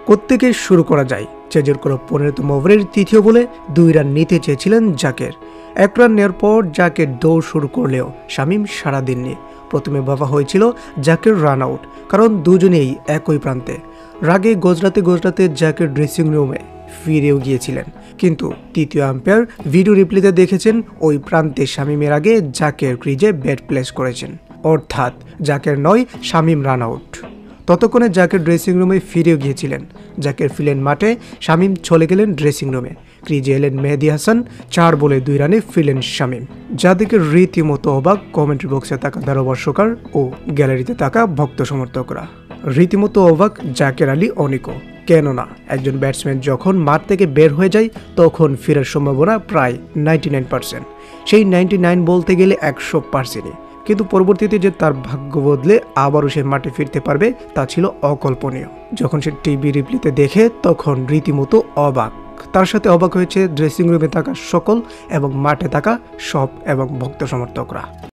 কোত্থেকে শুরু করা যায়? চেজের কোনো 15তম ওভারের তৃতীয় বলে 2 রান নিতে চেয়েছিলেন জাকের। 1 রান নেওয়ার পর জাকের দৌড় শুরু করলেও শামীম সাড়া দেননি। প্রথমে ভাবা হয়েছিল জাকের রান আউট, কারণ দুজনেই একই প্রান্তে। রাগে গজরাতে জাকের ড্রেসিং রুমে ফিরেও গিয়েছিলেন, কিন্তু তৃতীয় আম্পায়ার ভিডিও রিপ্লেতে দেখেছেন ওই প্রান্তে শামীমের আগে জাকের ক্রিজে ব্যাট প্লেস করেছেন, অর্থাৎ জাকের নয় শামীম রান আউট। ততক্ষণে জাকের ড্রেসিং রুমে ফিরেও গিয়েছিলেন। জাকের ফিরলেন মাঠে, শামীম চলে গেলেন ড্রেসিং রুমে। ক্রিজে এলেন মেহেদী হাসান, 4 বলে 2 রানে ফিরলেন শামীম, যাদেরকে রীতিমতো অবাক কমেন্ট্রি বক্সে থাকা ধারাভাষ্যকার ও গ্যালারিতে থাকা ভক্ত সমর্থকরা। রীতিমতো অবাক জাকের আলী অনিকও, কেননা একজন ব্যাটসম্যান যখন মাঠ থেকে বের হয়ে যায় তখন ফেরার সম্ভাবনা প্রায় 99%। সেই 99 বলতে গেলে 100%ই, কিন্তু পরবর্তীতে যে তার ভাগ্য বদলে আবারও সে মাঠে ফিরতে পারবে তা ছিল অকল্পনীয়। যখন সে টিভি রিপ্লেতে দেখে তখন রীতিমতো অবাক। তার সাথে অবাক হয়েছে ড্রেসিং রুমে থাকা সকল এবং মাঠে থাকা সব এবং ভক্ত সমর্থকরা।